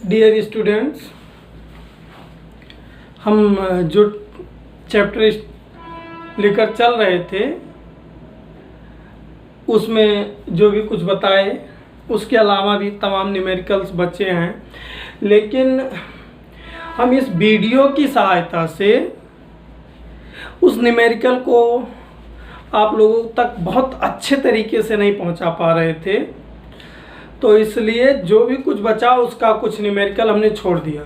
Dear students, हम जो chapter लेकर चल रहे थे उसमें जो भी कुछ बताए उसके अलावा भी तमाम न्यूमेरिकल्स बचे हैं, लेकिन हम इस वीडियो की सहायता से उस न्यूमेरिकल को आप लोगों तक बहुत अच्छे तरीके से नहीं पहुंचा पा रहे थे, तो इसलिए जो भी कुछ बचा उसका कुछ न्यूमेरिकल हमने छोड़ दिया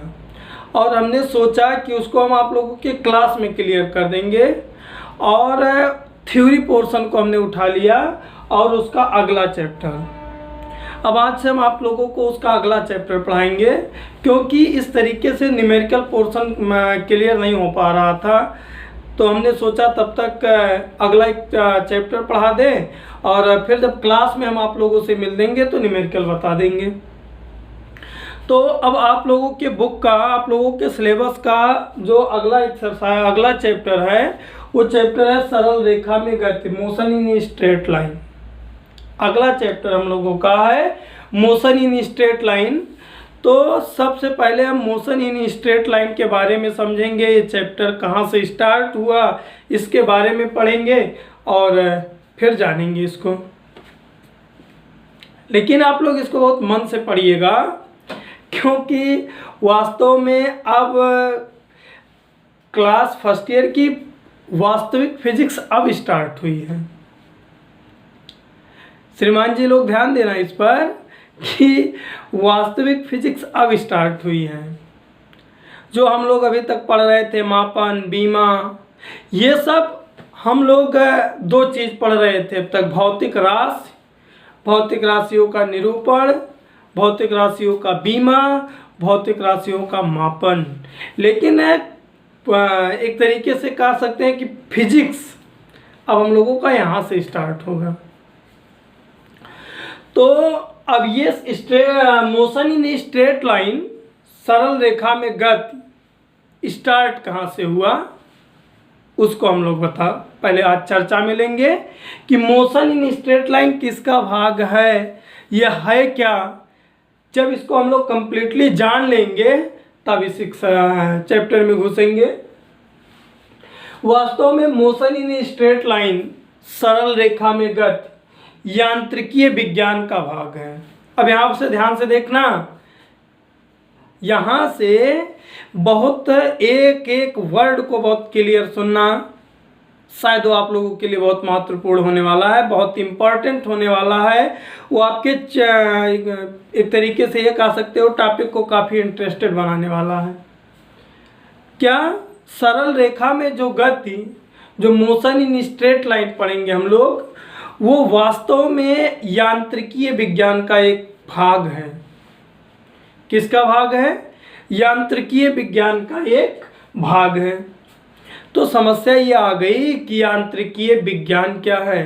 और हमने सोचा कि उसको हम आप लोगों के क्लास में क्लियर कर देंगे। और थ्योरी पोर्शन को हमने उठा लिया और उसका अगला चैप्टर, अब आज से हम आप लोगों को उसका अगला चैप्टर पढ़ाएंगे, क्योंकि इस तरीके से न्यूमेरिकल पोर्शन क्लियर नहीं हो पा रहा था, तो हमने सोचा तब तक अगला एक चैप्टर पढ़ा दें और फिर जब क्लास में हम आप लोगों से मिल देंगे तो न्यूमेरिकल बता देंगे। तो अब आप लोगों के बुक का, आप लोगों के सिलेबस का जो अगला एक्सरसाइज, अगला चैप्टर है, वो चैप्टर है सरल रेखा में गति, मोशन इन स्ट्रेट लाइन। अगला चैप्टर हम लोगों का है मोशन इन स्ट्रेट लाइन। तो सबसे पहले हम मोशन इन स्ट्रेट लाइन के बारे में समझेंगे, ये चैप्टर कहाँ से स्टार्ट हुआ इसके बारे में पढ़ेंगे और फिर जानेंगे इसको। लेकिन आप लोग इसको बहुत मन से पढ़िएगा, क्योंकि वास्तव में अब क्लास फर्स्ट ईयर की वास्तविक फिजिक्स अब स्टार्ट हुई है। श्रीमान जी लोग ध्यान देना इस पर कि वास्तविक फिजिक्स अब स्टार्ट हुई है। जो हम लोग अभी तक पढ़ रहे थे, मापन, बीमा, ये सब हम लोग दो चीज़ पढ़ रहे थे अब तक, भौतिक राशि, भौतिक राशियों का निरूपण, भौतिक राशियों का बीमा, भौतिक राशियों का मापन। लेकिन एक तरीके से कह सकते हैं कि फिजिक्स अब हम लोगों का यहाँ से स्टार्ट होगा। तो अब ये मोशन इन स्ट्रेट लाइन, सरल रेखा में गति स्टार्ट कहाँ से हुआ उसको हम लोग पहले आज चर्चा में लेंगे कि मोशन इन स्ट्रेट लाइन किसका भाग है, यह है क्या। जब इसको हम लोग कंप्लीटली जान लेंगे तब इस चैप्टर में घुसेंगे। वास्तव में मोशन इन स्ट्रेट लाइन, सरल रेखा में गति, यांत्रिकीय विज्ञान का भाग है। अब यहाँ से ध्यान से देखना, यहाँ से बहुत एक एक वर्ड को बहुत क्लियर सुनना, शायद वो आप लोगों के लिए बहुत महत्वपूर्ण होने वाला है, बहुत इम्पोर्टेंट होने वाला है। वो आपके एक तरीके से ये कह सकते हो टॉपिक को काफ़ी इंटरेस्टेड बनाने वाला है। क्या सरल रेखा में जो गति, जो मोशन इन स्ट्रेट लाइन पढ़ेंगे हम लोग, वो वास्तव में यांत्रिकीय विज्ञान का एक भाग है। किसका भाग है? यांत्रिकीय विज्ञान का एक भाग है। तो समस्या ये आ गई कि यांत्रिकीय विज्ञान क्या है।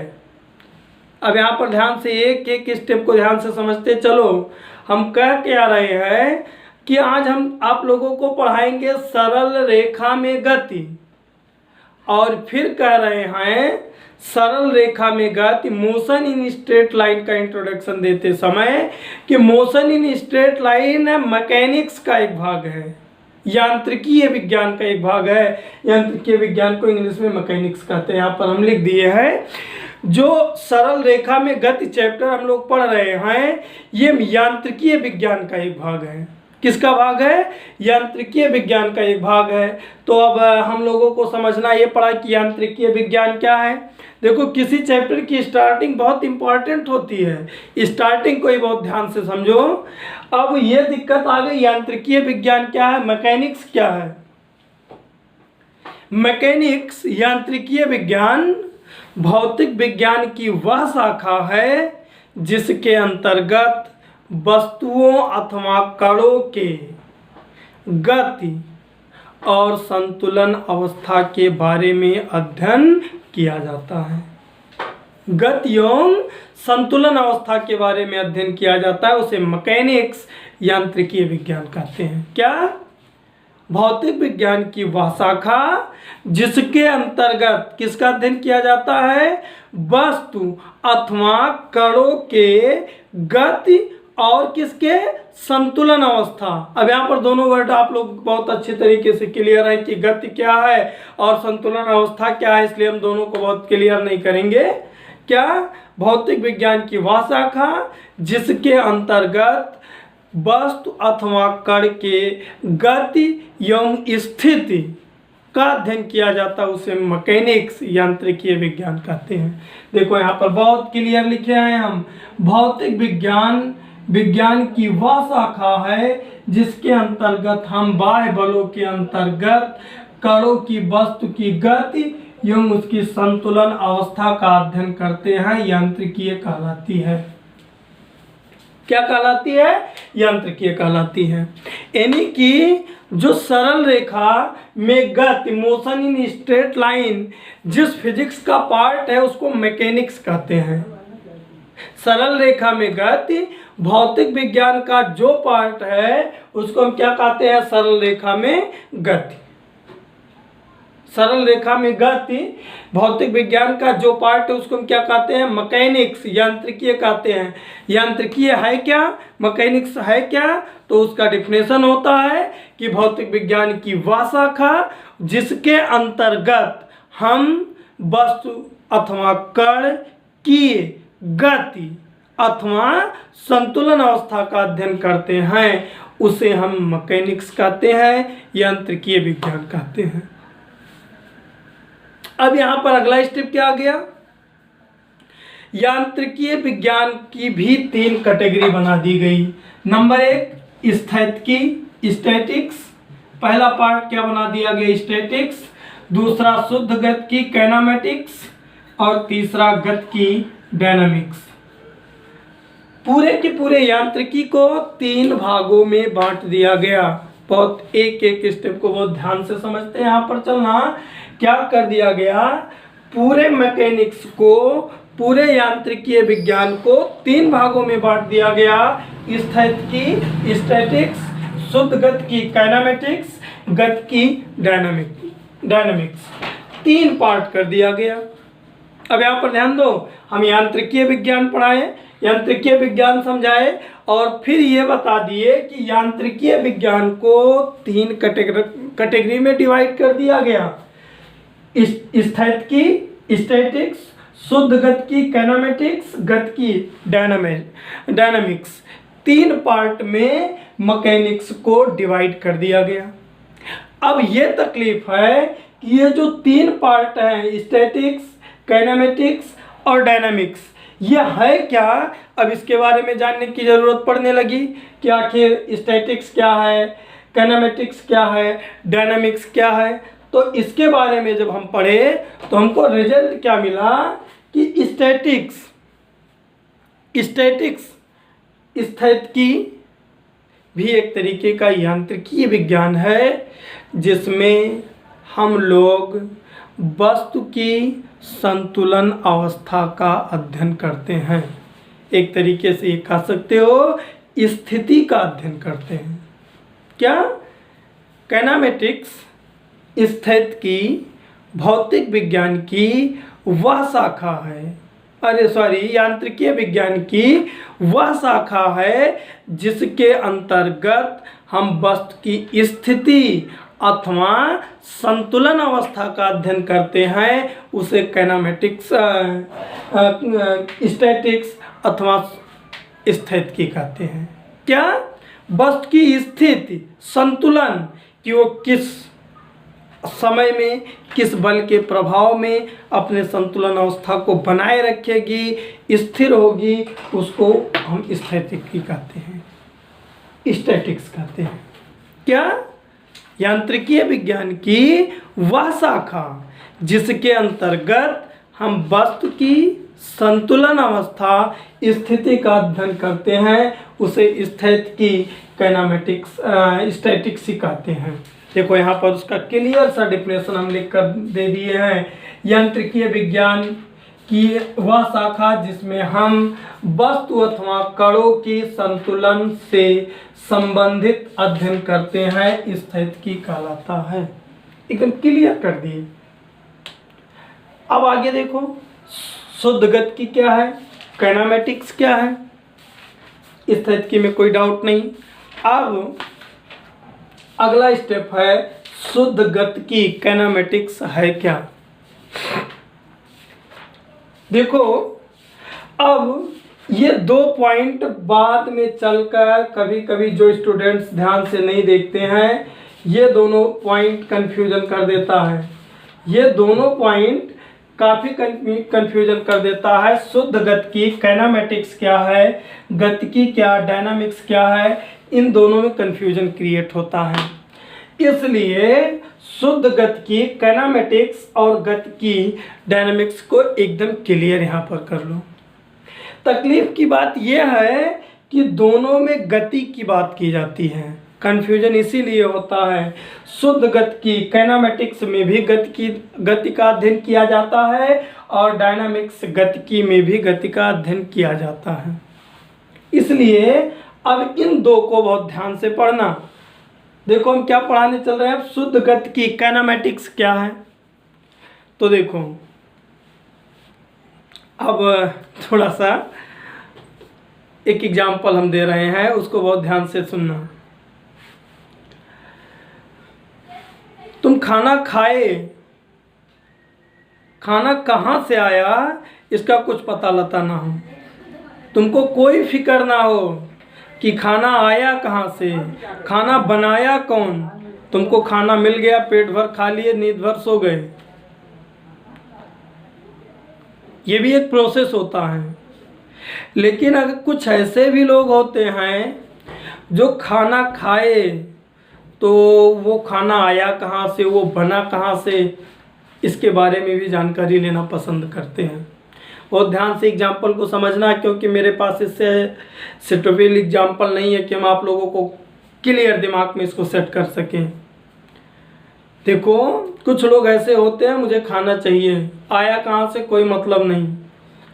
अब यहाँ पर ध्यान से एक एक स्टेप को ध्यान से समझते चलो। हम कह के आ रहे हैं कि आज हम आप लोगों को पढ़ाएंगे सरल रेखा में गति, और फिर कह रहे हैं सरल रेखा में गति, मोशन इन स्ट्रेट लाइन का इंट्रोडक्शन देते समय कि motion in straight line mechanics का एक भाग है, यांत्रिकीय विज्ञान का एक भाग है। यांत्रिकीय विज्ञान को इंग्लिश में मैकेनिक्स कहते हैं। यहाँ पर हम लिख दिए हैं, जो सरल रेखा में गति चैप्टर हम लोग पढ़ रहे हैं, ये यांत्रिकीय विज्ञान का एक भाग है। किसका भाग है? यांत्रिकीय विज्ञान का एक भाग है। तो अब हम लोगों को समझना ये पड़ा कि यांत्रिकीय विज्ञान क्या है। देखो, किसी चैप्टर की स्टार्टिंग बहुत इंपॉर्टेंट होती है, स्टार्टिंग को ही बहुत ध्यान से समझो। अब ये दिक्कत आ गई, यांत्रिकीय विज्ञान क्या है, मैकेनिक्स क्या है। मैकेनिक्स, यांत्रिकीय विज्ञान, भौतिक विज्ञान की वह शाखा है जिसके अंतर्गत वस्तुओं अथवा कणों के गति और संतुलन अवस्था के बारे में अध्ययन किया जाता है। गति एवं संतुलन अवस्था के बारे में अध्ययन किया जाता है, उसे मैकेनिक्स, यांत्रिकीय विज्ञान कहते हैं। क्या? भौतिक विज्ञान की वह शाखा जिसके अंतर्गत किसका अध्ययन किया जाता है? वस्तु अथवा कणों के गति और किसके, संतुलन अवस्था। अब यहाँ पर दोनों वर्ड आप लोग बहुत अच्छे तरीके से क्लियर है कि गति क्या है और संतुलन अवस्था क्या है, इसलिए हम दोनों को बहुत क्लियर नहीं करेंगे। क्या, भौतिक विज्ञान की वह शाखा जिसके अंतर्गत वस्तु अथवा कण के गति एवं स्थिति का अध्ययन किया जाता है, उसे मैकेनिक्स यांत्रिकीय विज्ञान कहते हैं। देखो यहाँ पर बहुत क्लियर लिखे हैं हम, भौतिक विज्ञान की वह शाखा है जिसके अंतर्गत हम बाह्य बलों के अंतर्गत कणों की वस्तु की गति एवं उसकी संतुलन अवस्था का अध्ययन करते हैं, यांत्रिकीय कहलाती है। क्या कहलाती है, यांत्रिकीय कहलाती है। यानी कि जो सरल रेखा में गति, मोशन इन स्ट्रेट लाइन, जिस फिजिक्स का पार्ट है उसको मैकेनिक्स कहते हैं। सरल रेखा में गति, भौतिक विज्ञान का जो पार्ट है उसको हम क्या कहते हैं, सरल रेखा में गति। सरल रेखा में गति, भौतिक विज्ञान का जो पार्ट है उसको हम क्या कहते हैं, मैकेनिक्स, यांत्रिकीय कहते हैं। यांत्रिकीय है क्या, मैकेनिक्स है क्या, तो उसका डिफिनेशन होता है कि भौतिक विज्ञान की वह शाखा जिसके अंतर्गत हम वस्तु अथवा कण की गति अथवा संतुलन अवस्था का अध्ययन करते हैं, उसे हम मैकेनिक्स कहते हैं, यांत्रिकीय विज्ञान कहते हैं। अब यहां पर अगला स्टेप क्या आ गया, यांत्रिकीय विज्ञान की भी 3 कैटेगरी बना दी गई। नंबर 1 स्थैतिकी, स्टैटिक्स, पहला पार्ट क्या बना दिया गया, स्टैटिक्स। दूसरा शुद्ध गति की, काइनेमेटिक्स, और तीसरा गति की, डायनामिक्स। पूरे के पूरे यांत्रिकी को 3 भागों में बांट दिया गया। बहुत एक एक स्टेप को बहुत ध्यान से समझते हैं, यहाँ पर चलना। क्या कर दिया गया, पूरे मैकेनिक्स को, पूरे यांत्रिकीय विज्ञान को 3 भागों में बांट दिया गया। स्थैतिकी, स्टैटिक्स, शुद्ध गति की, काइनेमेटिक्स, गति की, डायनामिक्स, 3 पार्ट कर दिया गया। अब यहाँ पर ध्यान दो, हम यांत्रिकीय विज्ञान पढ़ाए, यांत्रिकीय विज्ञान समझाए, और फिर ये बता दिए कि यांत्रिकीय विज्ञान को 3 कैटेगरी में डिवाइड कर दिया गया। स्थैतिकी, स्टैटिक्स, शुद्ध गति की, काइनेमेटिक्स, गति की, डायनामिक्स, 3 पार्ट में मैकेनिक्स को डिवाइड कर दिया गया। अब ये तकलीफ है कि ये जो 3 पार्ट हैं, स्टैटिक्स, काइनेमेटिक्स और डायनामिक्स, ये है क्या। अब इसके बारे में जानने की ज़रूरत पड़ने लगी कि आखिर स्टैटिक्स क्या है, काइनेमेटिक्स क्या है, डायनामिक्स क्या है। तो इसके बारे में जब हम पढ़े तो हमको रिजल्ट क्या मिला कि स्टैटिक्स स्थैतिकी भी एक तरीके का यांत्रिकीय विज्ञान है, जिसमें हम लोग वस्तु की संतुलन अवस्था का अध्ययन करते हैं। एक तरीके से ये कह सकते हो स्थिति का अध्ययन करते हैं। क्या, काइनेमेटिक्स स्थैतिकी भौतिक विज्ञान की वह शाखा है, यांत्रिकीय विज्ञान की वह शाखा है जिसके अंतर्गत हम वस्तु की स्थिति अथवा संतुलन अवस्था का अध्ययन करते हैं, उसे काइनेमेटिक्स, स्टैटिक्स अथवा स्थैतिकी कहते हैं। क्या, वस्तु की स्थिति, संतुलन, कि वो किस समय में किस बल के प्रभाव में अपने संतुलन अवस्था को बनाए रखेगी, स्थिर होगी, उसको हम स्थैतिकी कहते हैं, स्टैटिक्स कहते हैं। क्या, यांत्रिकीय विज्ञान की वह शाखा जिसके अंतर्गत हम वस्तु की संतुलन अवस्था स्थिति का अध्ययन करते हैं, उसे स्थैतिकी, काइनेमेटिक्स, स्टैटिक्स कहते हैं। देखो यहाँ पर उसका क्लियर सा डिफिनेशन हम लिख कर दे दिए हैं। यांत्रिकीय विज्ञान की वह शाखा जिसमें हम वस्तु अथवा कणों की संतुलन से संबंधित अध्ययन करते हैं, स्थैतिकी कहलाता है। एकदम क्लियर कर दिए। अब आगे देखो, शुद्ध गति की क्या है, काइनेमेटिक्स क्या है, स्थिति में कोई डाउट नहीं। अब अगला स्टेप है शुद्ध गतिकी काइनेमेटिक्स है क्या। देखो अब ये 2 पॉइंट बाद में चलकर कभी कभी जो स्टूडेंट्स ध्यान से नहीं देखते हैं, ये दोनों पॉइंट कंफ्यूजन कर देता है। ये दोनों पॉइंट काफ़ी कंफ्यूजन कर देता है। शुद्ध गतिकी काइनेमेटिक्स क्या है, गतिकी क्या, डायनामिक्स क्या है, इन दोनों में कंफ्यूजन क्रिएट होता है। इसलिए शुद्ध गतिकी काइनेमेटिक्स और गतिकी डायनामिक्स को एकदम क्लियर यहाँ पर कर लो। तकलीफ की बात यह है कि दोनों में गति की बात की जाती है, कन्फ्यूजन इसीलिए होता है। शुद्ध गतिकी काइनेमेटिक्स में भी गति का अध्ययन किया जाता है और डायनामिक्स गतिकी में भी गति का अध्ययन किया जाता है। इसलिए अब इन दो को बहुत ध्यान से पढ़ना। देखो हम क्या पढ़ाने चल रहे हैं, अब शुद्ध गतिकी काइनेमेटिक्स क्या है। तो देखो अब थोड़ा सा एक एग्जाम्पल हम दे रहे हैं, उसको बहुत ध्यान से सुनना। तुम खाना खाए, खाना कहाँ से आया इसका कुछ पता लता ना हो, तुमको कोई फिक्र ना हो कि खाना आया कहाँ से, खाना बनाया कौन, तुमको खाना मिल गया, पेट भर खा लिए, नींद भर सो गए। ये भी एक प्रोसेस होता है। लेकिन अगर कुछ ऐसे भी लोग होते हैं जो खाना खाए तो वो खाना आया कहाँ से, वो बना कहाँ से, इसके बारे में भी जानकारी लेना पसंद करते हैं। बहुत ध्यान से एग्जाम्पल को समझना, क्योंकि मेरे पास इससे सेटेबल एग्जाम्पल नहीं है कि हम आप लोगों को क्लियर दिमाग में इसको सेट कर सकें। देखो कुछ लोग ऐसे होते हैं, मुझे खाना चाहिए, आया कहाँ से कोई मतलब नहीं,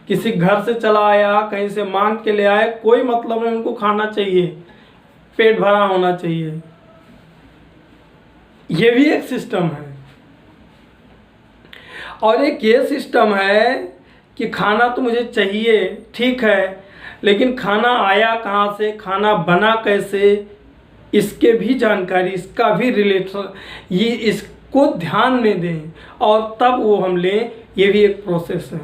किसी घर से चला आया, कहीं से मांग के ले आए, कोई मतलब नहीं, उनको खाना चाहिए, पेट भरा होना चाहिए। ये भी एक सिस्टम है। और एक ये सिस्टम है कि खाना तो मुझे चाहिए, ठीक है, लेकिन खाना आया कहाँ से, खाना बना कैसे, इसके भी जानकारी, इसका भी रिलेशन, ये इसको ध्यान में दें और तब वो हम लें, ये भी एक प्रोसेस है।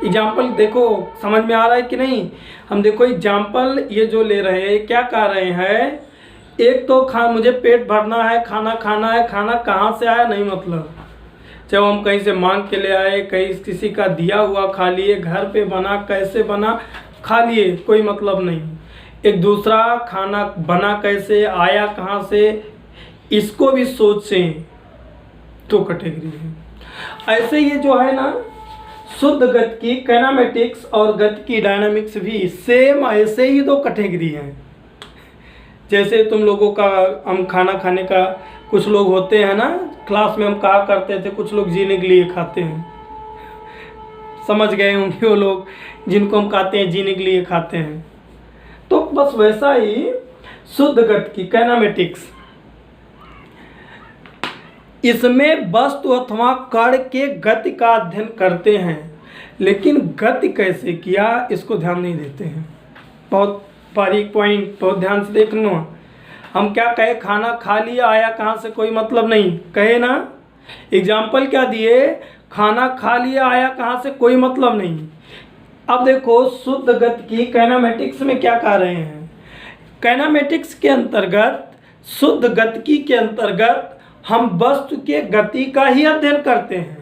एग्जाम्पल देखो समझ में आ रहा है कि नहीं। हम देखो एग्जाम्पल ये जो ले रहे हैं, क्या कह रहे हैं, एक तो मुझे पेट भरना है, खाना खाना है, खाना कहाँ से आया नहीं मतलब, जब हम कहीं से मांग के ले आए, कहीं किसी का दिया हुआ खा लिए, घर पे बना कैसे बना खा लिए, कोई मतलब नहीं। एक दूसरा खाना बना कैसे, आया कहाँ से, इसको भी सोचें तो कैटेगरी है। ऐसे ये जो है ना शुद्ध गतिकी काइनेमेटिक्स और गतिकी डायनामिक्स भी सेम ऐसे ही 2 कैटेगरी हैं। जैसे तुम लोगों का हम खाना खाने का, कुछ लोग होते हैं ना, क्लास में हम कहा करते थे कुछ लोग जीने के लिए खाते हैं, समझ गए होंगे वो लोग जिनको हम कहते हैं जीने के लिए खाते हैं। तो बस वैसा ही शुद्ध गतिकी काइनेमेटिक्स, इसमें वस्तु अथवा कण के गति का अध्ययन करते हैं, लेकिन गति कैसे किया इसको ध्यान नहीं देते हैं। बहुत बारीक पॉइंट, बहुत ध्यान से देखना। हम क्या कहे, खाना खा लिया, आया कहाँ से कोई मतलब नहीं, कहे ना। एग्जाम्पल क्या दिए, खाना खा लिया, आया कहाँ से कोई मतलब नहीं। अब देखो शुद्ध गतिकी काइनेमेटिक्स में क्या कह रहे हैं, काइनेमेटिक्स के अंतर्गत, शुद्ध गतिकी के अंतर्गत हम वस्तु के गति का ही अध्ययन करते हैं।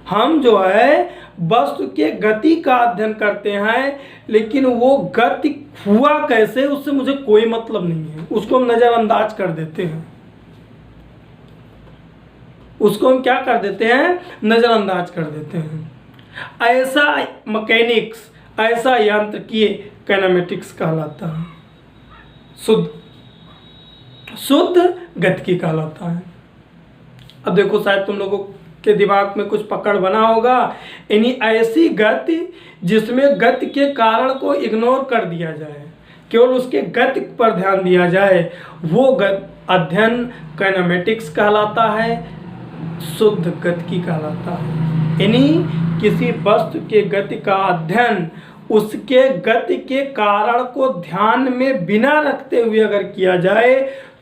हम जो है वस्तु के गति का अध्ययन करते हैं, लेकिन वो गति हुआ कैसे उससे मुझे कोई मतलब नहीं है, उसको हम नज़रअंदाज कर देते हैं। उसको हम क्या कर देते हैं, नज़रअंदाज कर देते हैं। ऐसा मैकेनिक्स, ऐसा यांत्रिकीय काइनेमेटिक्स कहलाता है, शुद्ध गतिकी कहलाता है। अब देखो शायद तुम लोगों के दिमाग में कुछ पकड़ बना होगा, यानी ऐसी गति जिसमें गति के कारण को इग्नोर कर दिया जाए, केवल उसके गति पर ध्यान दिया जाए, वो अध्ययन काइनेमेटिक्स कहलाता है, शुद्ध गतिकी कहलाता है। यानी किसी वस्तु के गति का अध्ययन उसके गति के कारण को ध्यान में बिना रखते हुए अगर किया जाए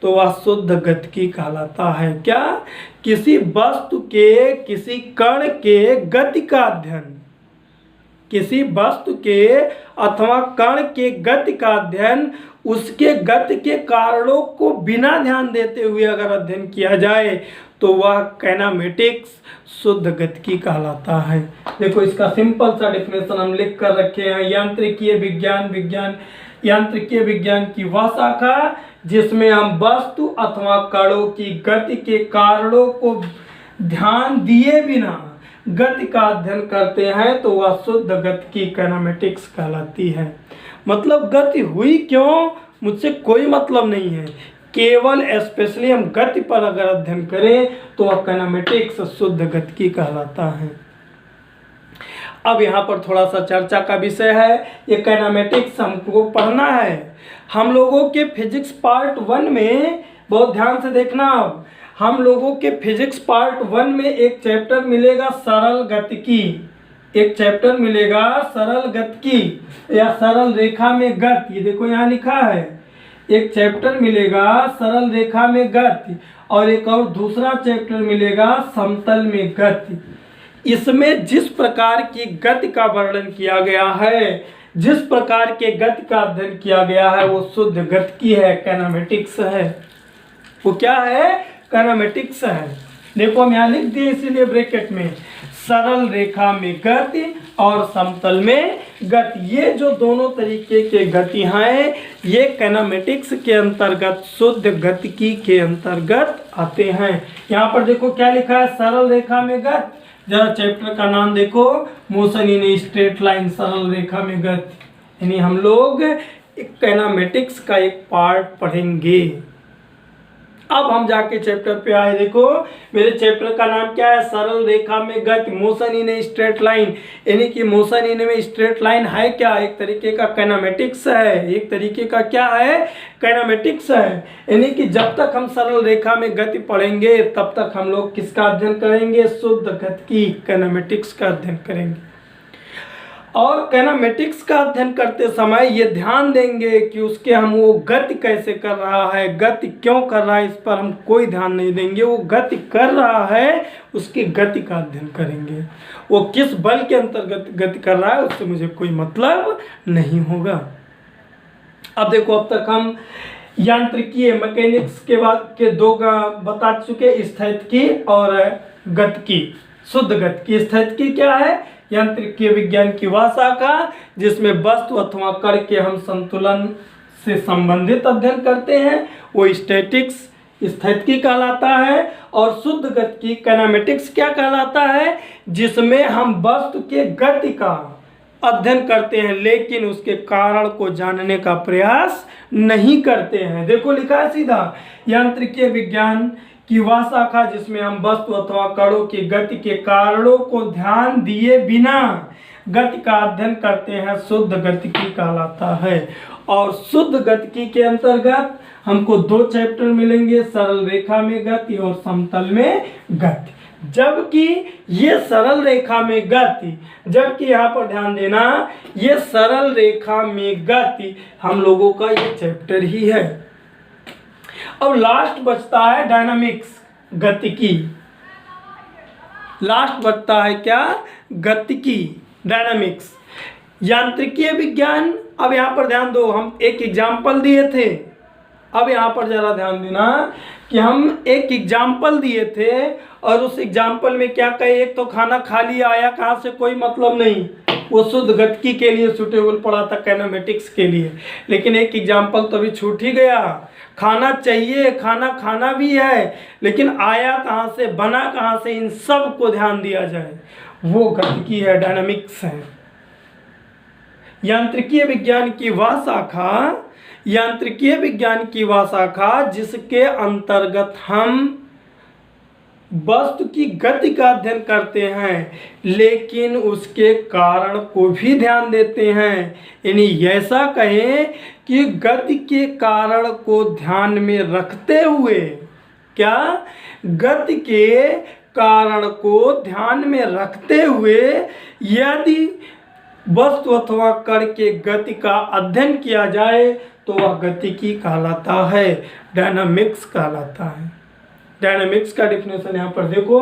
तो वह शुद्ध गतिकी कहलाता है। क्या? किसी वस्तु के, किसी कण के गति का अध्ययन, किसी वस्तु के अथवा कण के गति का अध्ययन उसके गति के कारणों को बिना ध्यान देते हुए अगर अध्ययन किया जाए तो वह काइनेमेटिक्स शुद्ध गतिकी कहलाता है। देखो इसका सिंपल सा डेफिनेशन हम लिख कर रखे हैं। यांत्रिकीय विज्ञान की वह शाखा जिसमें हम वस्तु अथवा कणों की गति के कारणों को ध्यान दिए बिना गति का अध्ययन करते हैं तो वह शुद्ध गतिकी काइनेमेटिक्स कहलाती है। मतलब गति हुई क्यों, मुझसे कोई मतलब नहीं है, केवल स्पेशली हम गति पर अगर अध्ययन करें तो वह काइनेमेटिक्स शुद्ध गतिकी कहलाता है। अब यहाँ पर थोड़ा सा चर्चा का विषय है, ये काइनेमेटिक्स हमको पढ़ना है। हम लोगों के फिजिक्स पार्ट 1 में, बहुत ध्यान से देखना, अब हम लोगों के फिजिक्स पार्ट 1 में एक चैप्टर मिलेगा सरल गतिकी, एक चैप्टर मिलेगा सरल गतिकी या सरल रेखा में गति। ये देखो यहाँ लिखा है, एक चैप्टर मिलेगा सरल रेखा में गति और एक और दूसरा चैप्टर मिलेगा समतल में गति। इसमें जिस प्रकार की गति का वर्णन किया गया है, जिस प्रकार के गति का अध्ययन किया गया है वो शुद्ध गतिकी है, काइनेमेटिक्स है। वो क्या है? काइनेमेटिक्स है। देखो हम यहाँ लिख दिए इसीलिए ब्रैकेट में, सरल रेखा में गति और समतल में गति, ये जो दोनों तरीके के गति हैं ये काइनेमेटिक्स के अंतर्गत, शुद्ध गतिकी के अंतर्गत आते हैं। यहाँ पर देखो क्या लिखा है, सरल रेखा में गति। जरा चैप्टर का नाम देखो, मोशन इन स्ट्रेट लाइन, सरल रेखा में गति। यानी हम लोग काइनेमेटिक्स का एक पार्ट पढ़ेंगे। अब हम जाके चैप्टर पे आए। देखो मेरे चैप्टर का नाम क्या है, सरल रेखा में गति, मोशन इन स्ट्रेट लाइन। यानी कि मोशन इन में स्ट्रेट लाइन है क्या? एक तरीके का काइनेमेटिक्स है, एक तरीके का क्या है? काइनेमेटिक्स है। यानी कि जब तक हम सरल रेखा में गति पढ़ेंगे तब तक हम लोग किसका अध्ययन करेंगे? शुद्ध गतिकी, काइनेमेटिक्स का अध्ययन करेंगे। और काइनेमेटिक्स का अध्ययन करते समय ये ध्यान देंगे कि उसके हम वो गति कैसे कर रहा है, गति क्यों कर रहा है, इस पर हम कोई ध्यान नहीं देंगे। वो गति कर रहा है उसकी गति का अध्ययन करेंगे। वो किस बल के अंतर्गत गति कर रहा है उससे मुझे कोई मतलब नहीं होगा। अब देखो अब तक हम यांत्रिकीय मैकेनिक्स के बाद के दो बता चुके, स्थैतिकी और गतिकी। शुद्ध गतिकी, स्थैतिकी क्या है? यांत्रिकीय विज्ञान की वह शाखा जिसमें वस्तु अथवा कण के हम संतुलन से संबंधित अध्ययन करते हैं वो स्टैटिक्स, स्थैतिकी कहलाता है। और शुद्ध गतिकी, काइनेमेटिक्स क्या कहलाता है? जिसमें हम वस्तु के गति का अध्ययन करते हैं लेकिन उसके कारण को जानने का प्रयास नहीं करते हैं। देखो लिखा है सीधा, यांत्रिकीय विज्ञान की वह शाखा जिसमें हम वस्तु अथवा कणों की गति के कारणों को ध्यान दिए बिना गति का अध्ययन करते हैं, शुद्ध गतिकी कहलाता है। और शुद्ध गतिकी के अंतर्गत हमको दो चैप्टर मिलेंगे, सरल रेखा में गति और समतल में गति। जबकि ये सरल रेखा में गति, जबकि यहाँ पर ध्यान देना, ये सरल रेखा में गति हम लोगों का ये चैप्टर ही है। अब लास्ट बचता है डायनामिक्स, गतिकी। लास्ट बचता है क्या? गतिकी, डायनामिक्स। यांत्रिकीय विज्ञान, अब यहाँ पर ध्यान दो, हम एक एग्जाम्पल दिए थे। अब यहाँ पर जरा ध्यान देना कि हम एक एग्जाम्पल दिए थे और उस एग्जाम्पल में क्या कहे, एक तो खाना खा लिया, आया कहाँ से कोई मतलब नहीं, वो शुद्ध गतिकी के लिए सूटेबल पड़ा था, काइनेमेटिक्स के लिए। लेकिन एक एग्जाम्पल तो अभी छूट ही गया, खाना चाहिए, खाना खाना भी है, लेकिन आया कहाँ से, बना कहाँ से, इन सब को ध्यान दिया जाए, वो गतिकी है, डायनामिक्स है। यांत्रिकीय विज्ञान की वह शाखा, यांत्रिकीय विज्ञान की वह शाखा जिसके अंतर्गत हम वस्तु की गति का अध्ययन करते हैं लेकिन उसके कारण को भी ध्यान देते हैं। यानी ऐसा कहें कि गति के कारण को ध्यान में रखते हुए, क्या? गति के कारण को ध्यान में रखते हुए यदि वस्तु अथवा कण के गति का अध्ययन किया जाए तो वह गतिकी कहलाता है, डायनामिक्स कहलाता है। डायनामिक्स का डिफिनेशन यहाँ पर देखो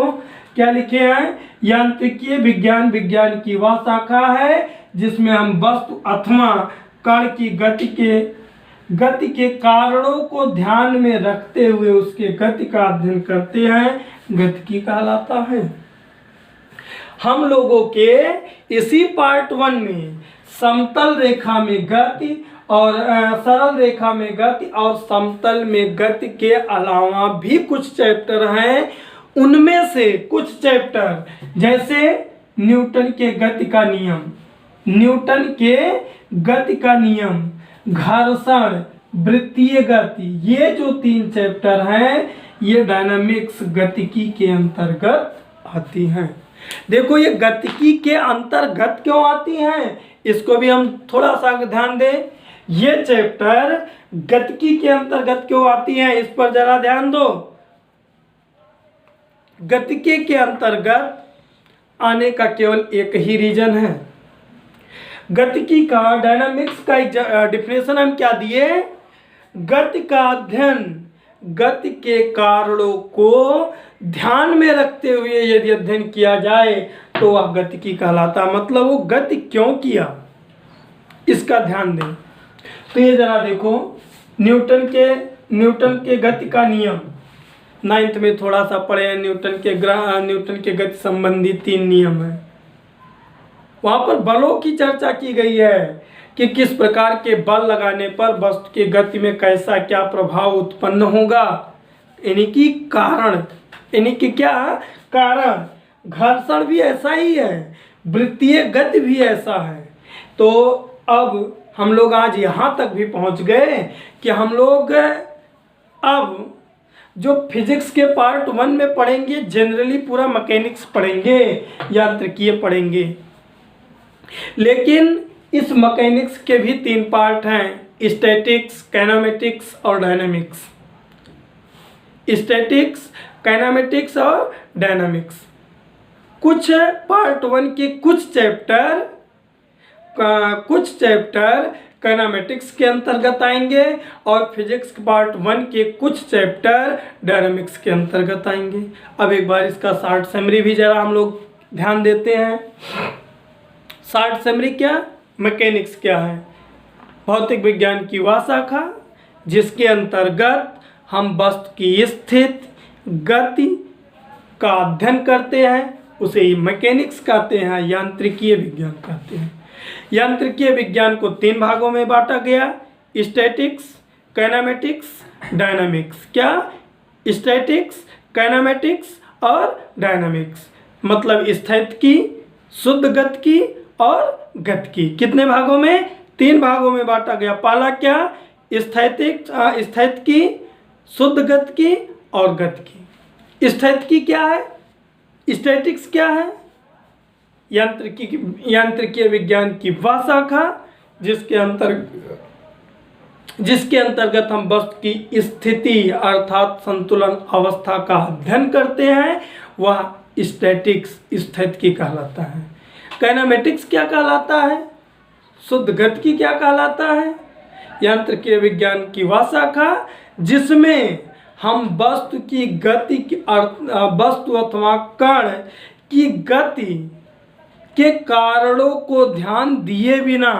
क्या लिखे हैं। यांत्रिकीय विज्ञान विज्ञान की वह शाखा है जिसमें हम वस्तु अथवा कण की गति के कारणों को ध्यान में रखते हुए उसके गति का अध्ययन करते हैं, गतिकी कहलाता है। हम लोगों के इसी पार्ट 1 में समतल रेखा में गति और सरल रेखा में गति और समतल में गति के अलावा भी कुछ चैप्टर हैं। उनमें से कुछ चैप्टर जैसे न्यूटन के गति का नियम, न्यूटन के गति का नियम, घर्षण, वृत्तीय गति, ये जो 3 चैप्टर हैं ये डायनामिक्स गतिकी के अंतर्गत आती हैं। देखो ये गतिकी के अंतर्गत क्यों आती हैं, इसको भी हम थोड़ा सा ध्यान दें। ये चैप्टर गतिकी के अंतर्गत क्यों आती हैं, इस पर जरा ध्यान दो। गतिकी के अंतर्गत आने का केवल एक ही रीजन है। गतिकी का, डायनामिक्स का एक डिफिनेशन हम क्या दिए, गति का अध्ययन गति के कारणों को ध्यान में रखते हुए यदि अध्ययन किया जाए तो वह गतिकी कहलाता है। मतलब वो गति क्यों किया इसका ध्यान दें। तो ये जरा देखो, न्यूटन के गति का नियम 9th में थोड़ा सा पढ़े हैं। न्यूटन के गति संबंधी 3 नियम है। वहां पर बलों की चर्चा की गई है कि किस प्रकार के बल लगाने पर वस्तु की गति में कैसा क्या प्रभाव उत्पन्न होगा, यानी कि कारण, यानी कि क्या कारण। घर्षण भी ऐसा ही है, वृत्तीय गति भी ऐसा है। तो अब हम लोग आज यहाँ तक भी पहुँच गए कि हम लोग अब जो फिजिक्स के पार्ट 1 में पढ़ेंगे, जनरली पूरा मैकेनिक्स पढ़ेंगे, यांत्रिकीय पढ़ेंगे। लेकिन इस मैकेनिक्स के भी 3 पार्ट हैं, स्टैटिक्स, काइनेमेटिक्स और डायनामिक्स। स्टैटिक्स, काइनेमेटिक्स और डायनामिक्स। कुछ पार्ट 1 के कुछ चैप्टर काइनेमेटिक्स के अंतर्गत आएंगे और फिजिक्स पार्ट 1 के कुछ चैप्टर डायनामिक्स के अंतर्गत आएंगे। अब एक बार इसका शॉर्ट समरी भी जरा हम लोग ध्यान देते हैं। शॉर्ट समरी क्या, मैकेनिक्स क्या है, भौतिक विज्ञान की वह शाखा जिसके अंतर्गत हम वस्तु की स्थिति, गति का अध्ययन करते हैं, उसे ही मैकेनिक्स कहते हैं, यांत्रिकीय विज्ञान कहते हैं। यांत्रिकीय विज्ञान को 3 भागों में बांटा गया, स्टैटिक्स, काइनेमेटिक्स, डायनामिक्स। क्या, स्टैटिक्स, काइनेमेटिक्स और डायनामिक्स। मतलब स्थैतिकी, शुद्ध गतिकी और गतिकी। कितने भागों में, 3 भागों में बांटा गया। पहला क्या, स्थैतिकी, शुद्ध गतिकी और गतिकी। स्थैतिकी क्या है, स्टैटिक्स क्या है, यांत्रिकीय विज्ञान की वह शाखा जिसके अंतर्गत हम वस्तु की स्थिति अर्थात संतुलन अवस्था का अध्ययन करते हैं, वह स्टैटिक्स, स्थैतिकी कहलाता है। काइनेमेटिक्स क्या कहलाता है, शुद्ध गतिकी क्या कहलाता है, यांत्रिकीय विज्ञान की वह शाखा जिसमें हम वस्तु की गति की वस्तु अथवा कण की गति के कारणों को ध्यान दिए बिना,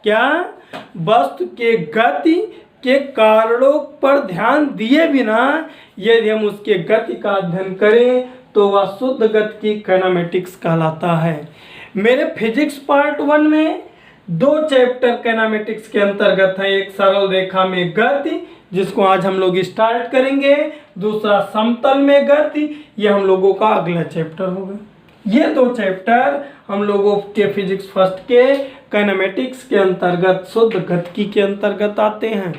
क्या, वस्तु के गति के कारणों पर ध्यान दिए बिना यदि हम उसके गति का अध्ययन करें तो वह शुद्ध गतिकी काइनेमेटिक्स कहलाता है। मेरे फिजिक्स पार्ट 1 में 2 चैप्टर काइनेमेटिक्स के अंतर्गत है। एक सरल रेखा में गति जिसको आज हम लोग स्टार्ट करेंगे, दूसरा समतल में गति, ये हम लोगों का अगला चैप्टर होगा। ये 2 चैप्टर हम लोगों के फिजिक्स फर्स्ट के काइनेमेटिक्स के अंतर्गत, शुद्ध गतिकी के अंतर्गत आते हैं।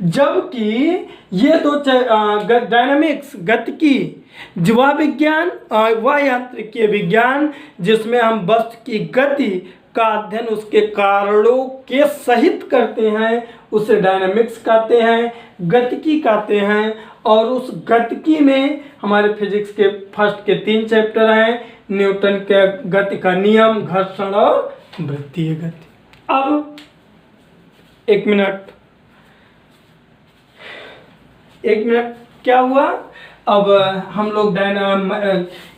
जबकि ये 2 डायनामिक्स, गतिकी, जीवा विज्ञान, वह यांत्रिकीय विज्ञान जिसमें हम वस्तु की गति का अध्ययन उसके कारणों के सहित करते हैं, उसे डायनामिक्स कहते हैं, गतिकी कहते हैं। और उस गतिकी में हमारे फिजिक्स के फर्स्ट के 3 चैप्टर हैं, न्यूटन के गति का नियम, घर्षण और वृत्तीय गति। अब एक मिनट क्या हुआ, अब हम लोग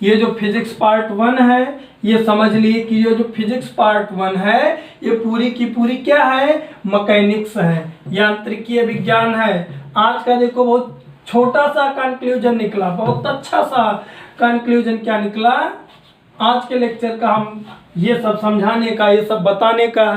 ये जो फिजिक्स पार्ट 1 है, ये समझ लिए कि ये जो फिजिक्स पार्ट 1 है ये पूरी की पूरी क्या है, मैकेनिक्स है, यांत्रिकीय विज्ञान है। आज का देखो बहुत छोटा सा कंक्लूजन निकला, बहुत अच्छा सा कंक्लूजन क्या निकला आज के लेक्चर का। हम ये सब समझाने का, ये सब बताने का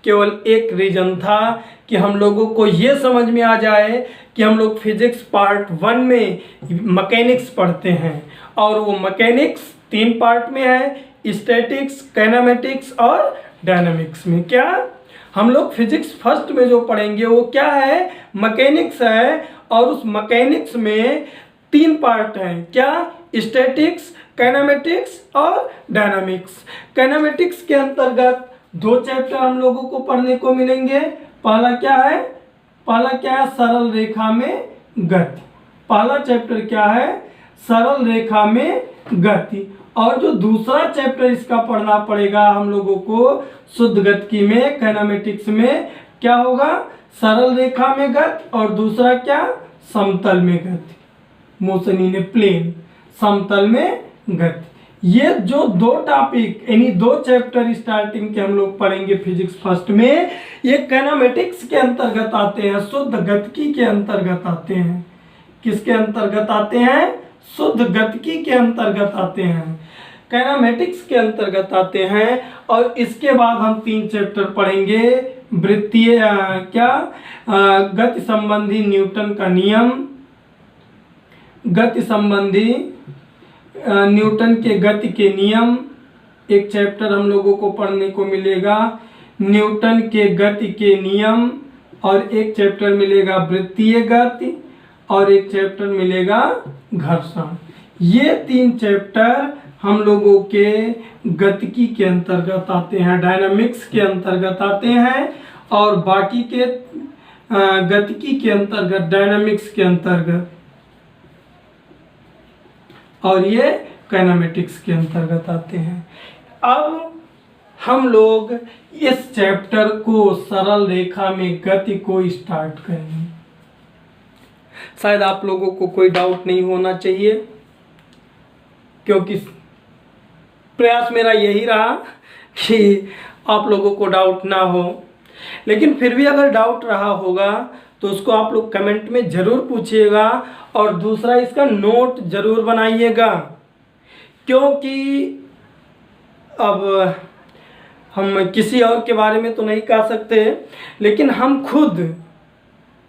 केवल एक रीजन था कि हम लोगों को ये समझ में आ जाए कि हम लोग फिजिक्स पार्ट 1 में मैकेनिक्स पढ़ते हैं, और वो मैकेनिक्स 3 पार्ट में है, स्टैटिक्स, काइनेमेटिक्स और डायनामिक्स में। क्या हम लोग फिजिक्स फर्स्ट में जो पढ़ेंगे वो क्या है, मैकेनिक्स है, और उस मैकेनिक्स में 3 पार्ट हैं। क्या, स्टैटिक्स, काइनेमेटिक्स और डायनामिक्स। काइनेमेटिक्स के अंतर्गत 2 चैप्टर हम लोगों को पढ़ने को मिलेंगे। पहला क्या है, सरल रेखा में गति। पहला चैप्टर क्या है, सरल रेखा में गति। और जो दूसरा चैप्टर इसका पढ़ना पड़ेगा हम लोगों को शुद्ध गतिकी में, काइनेमेटिक्स में, क्या होगा, सरल रेखा में गति, और दूसरा क्या, समतल में गति, मोशन इन ए प्लेन, समतल में गति। ये जो 2 टॉपिक यानी 2 चैप्टर स्टार्टिंग के हम लोग पढ़ेंगे फिजिक्स फर्स्ट में, ये काइनेमेटिक्स के अंतर्गत आते हैं, शुद्ध गतिकी के अंतर्गत आते हैं। किसके अंतर्गत आते हैं, शुद्ध गतिकी के अंतर्गत आते हैं, काइनेमेटिक्स के अंतर्गत आते हैं। और इसके बाद हम 3 चैप्टर पढ़ेंगे, वृत्तीय गति संबंधी न्यूटन का नियम, गति संबंधी न्यूटन के गति के नियम, एक चैप्टर हम लोगों को पढ़ने को मिलेगा न्यूटन के गति के नियम, और एक चैप्टर मिलेगा वृत्तीय गति, और एक चैप्टर मिलेगा घर्षण। ये 3 चैप्टर हम लोगों के गतिकी के अंतर्गत आते हैं, डायनामिक्स के अंतर्गत आते हैं, और बाकी के गतिकी के अंतर्गत, डायनामिक्स के अंतर्गत, और ये काइनेमेटिक्स के अंतर्गत आते हैं। अब हम लोग इस चैप्टर को, सरल रेखा में गति को स्टार्ट करेंगे। शायद आप लोगों को कोई डाउट नहीं होना चाहिए, क्योंकि प्रयास मेरा यही रहा कि आप लोगों को डाउट ना हो। लेकिन फिर भी अगर डाउट रहा होगा तो उसको आप लोग कमेंट में ज़रूर पूछिएगा, और दूसरा इसका नोट ज़रूर बनाइएगा, क्योंकि अब हम किसी और के बारे में तो नहीं कह सकते, लेकिन हम खुद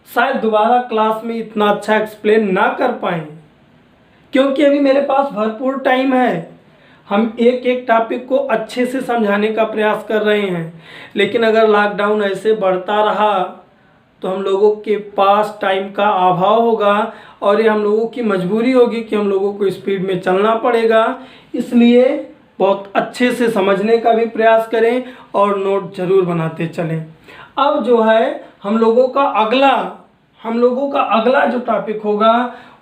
शायद दोबारा क्लास में इतना अच्छा एक्सप्लेन ना कर पाएँ, क्योंकि अभी मेरे पास भरपूर टाइम है। हम एक एक टॉपिक को अच्छे से समझाने का प्रयास कर रहे हैं, लेकिन अगर लॉकडाउन ऐसे बढ़ता रहा तो हम लोगों के पास टाइम का अभाव होगा, और ये हम लोगों की मजबूरी होगी कि हम लोगों को स्पीड में चलना पड़ेगा। इसलिए बहुत अच्छे से समझने का भी प्रयास करें और नोट ज़रूर बनाते चलें। अब जो है हम लोगों का अगला जो टॉपिक होगा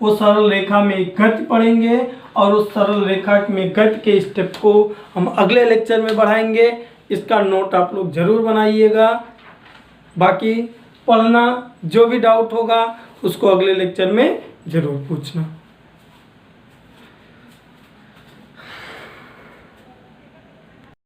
वो सरल रेखा में गति पढ़ेंगे, और उस सरल रेखा में गति के स्टेप को हम अगले लेक्चर में बढ़ाएंगे। इसका नोट आप लोग ज़रूर बनाइएगा। बाकी पढ़ना, जो भी डाउट होगा उसको अगले लेक्चर में ज़रूर पूछना।